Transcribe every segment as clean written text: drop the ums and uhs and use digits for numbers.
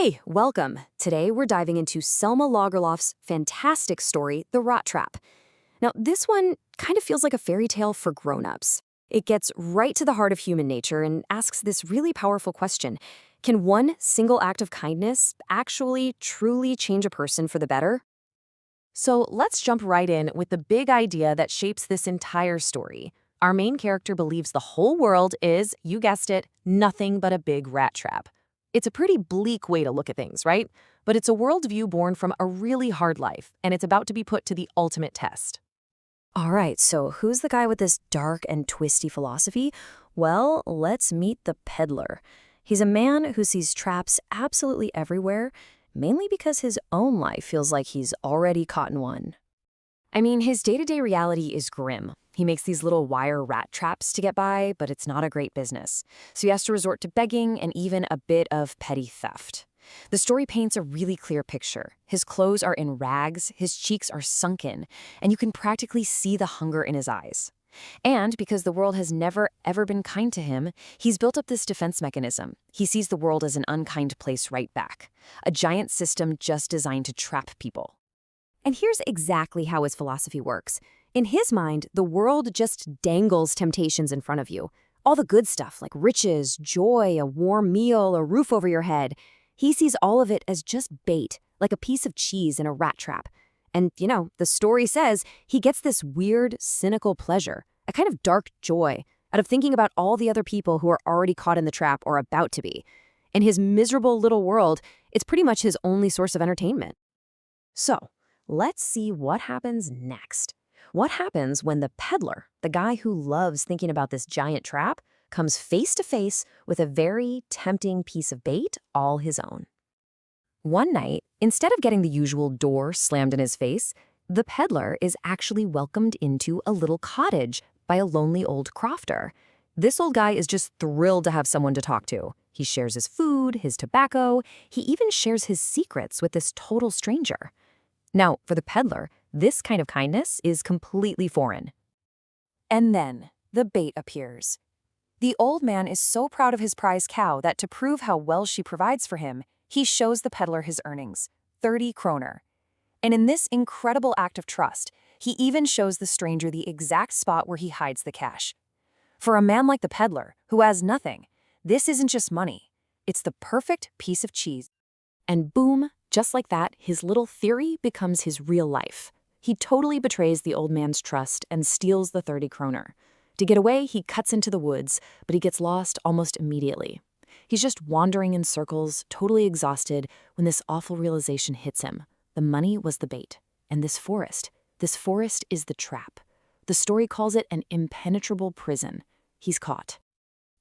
Hey, welcome. Today we're diving into Selma Lagerlöf's fantastic story, The Rattrap. Now, this one kind of feels like a fairy tale for grown-ups. It gets right to the heart of human nature and asks this really powerful question. Can one single act of kindness actually, truly change a person for the better? So let's jump right in with the big idea that shapes this entire story. Our main character believes the whole world is, you guessed it, nothing but a big rat trap. It's a pretty bleak way to look at things, right? But it's a worldview born from a really hard life, and it's about to be put to the ultimate test. All right, so who's the guy with this dark and twisty philosophy? Well, let's meet the peddler. He's a man who sees traps absolutely everywhere, mainly because his own life feels like he's already caught in one. I mean, his day-to-day reality is grim. He makes these little wire rat traps to get by, but it's not a great business. So he has to resort to begging and even a bit of petty theft. The story paints a really clear picture. His clothes are in rags, his cheeks are sunken, and you can practically see the hunger in his eyes. And because the world has never, ever been kind to him, he's built up this defense mechanism. He sees the world as an unkind place right back, a giant system just designed to trap people. And here's exactly how his philosophy works. In his mind, the world just dangles temptations in front of you. All the good stuff like riches, joy, a warm meal, a roof over your head. He sees all of it as just bait, like a piece of cheese in a rat trap. And, the story says he gets this weird, cynical pleasure, a kind of dark joy, out of thinking about all the other people who are already caught in the trap or about to be. In his miserable little world, it's pretty much his only source of entertainment. So, let's see what happens next. What happens when the peddler, the guy who loves thinking about this giant trap, comes face to face with a very tempting piece of bait all his own? One night, instead of getting the usual door slammed in his face, the peddler is actually welcomed into a little cottage by a lonely old crofter. This old guy is just thrilled to have someone to talk to. He shares his food, his tobacco, he even shares his secrets with this total stranger. Now, for the peddler, this kind of kindness is completely foreign. And then, the bait appears. The old man is so proud of his prize cow that to prove how well she provides for him, he shows the peddler his earnings, 30 kroner. And in this incredible act of trust, he even shows the stranger the exact spot where he hides the cash. For a man like the peddler, who has nothing, this isn't just money. It's the perfect piece of cheese. And boom, just like that, his little theory becomes his real life. He totally betrays the old man's trust and steals the 30 kroner. To get away, he cuts into the woods, but he gets lost almost immediately. He's just wandering in circles, totally exhausted, when this awful realization hits him. The money was the bait, and this forest is the trap. The story calls it an impenetrable prison. He's caught.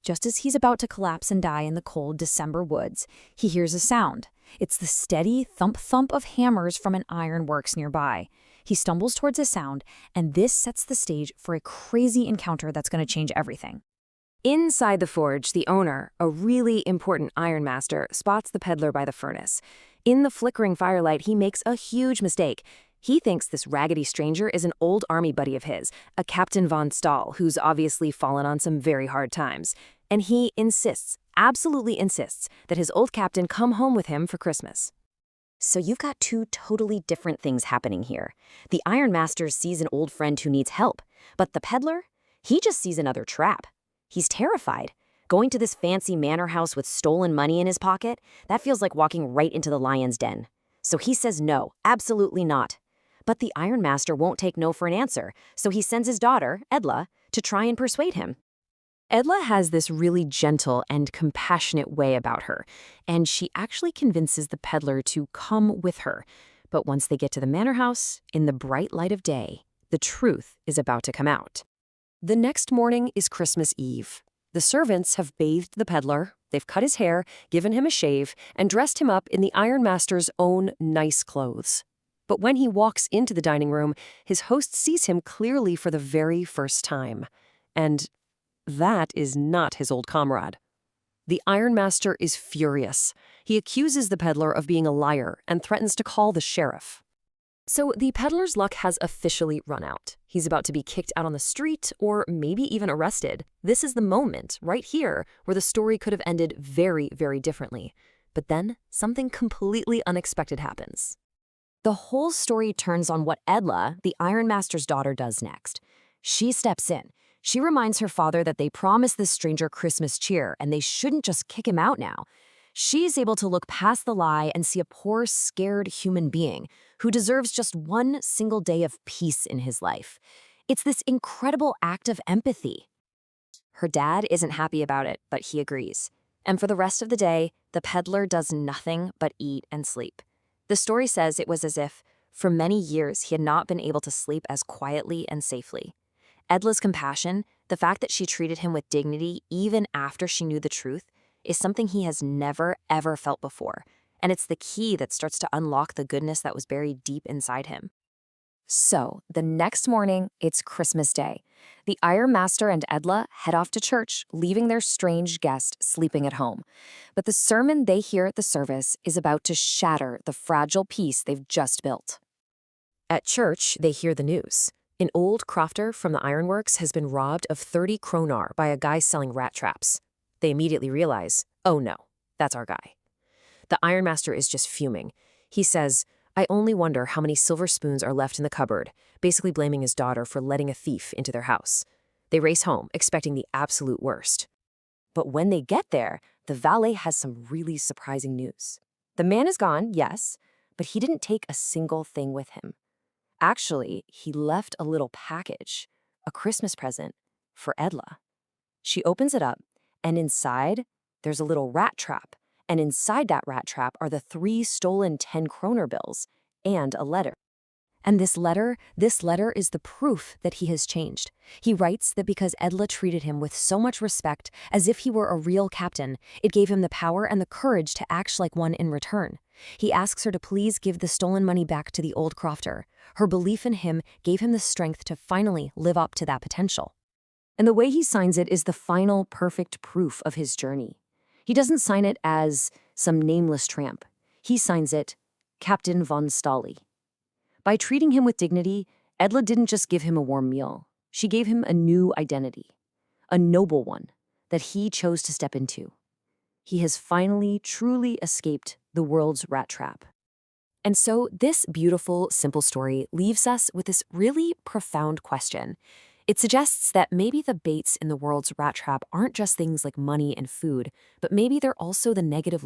Just as he's about to collapse and die in the cold December woods, he hears a sound. It's the steady thump-thump of hammers from an ironworks nearby. He stumbles towards the sound, and this sets the stage for a crazy encounter that's going to change everything. Inside the forge, the owner, a really important ironmaster, spots the peddler by the furnace. In the flickering firelight, he makes a huge mistake. He thinks this raggedy stranger is an old army buddy of his, a Captain von Stahl, who's obviously fallen on some very hard times. And he insists, absolutely insists, that his old captain come home with him for Christmas. So you've got two totally different things happening here. The ironmaster sees an old friend who needs help, but the peddler, he just sees another trap. He's terrified. Going to this fancy manor house with stolen money in his pocket, that feels like walking right into the lion's den. So he says no, absolutely not. But the ironmaster won't take no for an answer, so he sends his daughter, Edla, to try and persuade him. Edla has this really gentle and compassionate way about her, and she actually convinces the peddler to come with her. But once they get to the manor house, in the bright light of day, the truth is about to come out. The next morning is Christmas Eve. The servants have bathed the peddler, they've cut his hair, given him a shave, and dressed him up in the ironmaster's own nice clothes. But when he walks into the dining room, his host sees him clearly for the very first time. And that is not his old comrade. The ironmaster is furious. He accuses the peddler of being a liar and threatens to call the sheriff. So the peddler's luck has officially run out. He's about to be kicked out on the street or maybe even arrested. This is the moment, right here, where the story could have ended very, very differently. But then something completely unexpected happens. The whole story turns on what Edla, the Ironmaster's daughter, does next. She steps in. She reminds her father that they promised this stranger Christmas cheer and they shouldn't just kick him out now. She's able to look past the lie and see a poor, scared human being who deserves just one single day of peace in his life. It's this incredible act of empathy. Her dad isn't happy about it, but he agrees. And for the rest of the day, the peddler does nothing but eat and sleep. The story says it was as if, for many years, he had not been able to sleep as quietly and safely. Edla's compassion, the fact that she treated him with dignity even after she knew the truth, is something he has never, ever felt before, and it's the key that starts to unlock the goodness that was buried deep inside him. So, the next morning, it's Christmas Day. The Ironmaster and Edla head off to church, leaving their strange guest sleeping at home. But the sermon they hear at the service is about to shatter the fragile peace they've just built. At church, they hear the news. An old crofter from the ironworks has been robbed of 30 kronar by a guy selling rat traps. They immediately realize, oh no, that's our guy. The Ironmaster is just fuming. He says, I only wonder how many silver spoons are left in the cupboard, basically blaming his daughter for letting a thief into their house. They race home, expecting the absolute worst. But when they get there, the valet has some really surprising news. The man is gone, yes, but he didn't take a single thing with him. Actually, he left a little package, a Christmas present, for Edla. She opens it up, and inside, there's a little rat trap. And inside that rat trap are the 3 stolen 10 kroner bills and a letter. And this letter is the proof that he has changed. He writes that because Edla treated him with so much respect, as if he were a real captain, it gave him the power and the courage to act like one in return. He asks her to please give the stolen money back to the old crofter. Her belief in him gave him the strength to finally live up to that potential. And the way he signs it is the final perfect proof of his journey. He doesn't sign it as some nameless tramp. He signs it Captain von Stali. By treating him with dignity, Edla didn't just give him a warm meal. She gave him a new identity, a noble one that he chose to step into. He has finally, truly escaped the world's rat trap. And so this beautiful, simple story leaves us with this really profound question. It suggests that maybe the baits in the world's rat trap aren't just things like money and food, but maybe they're also the negative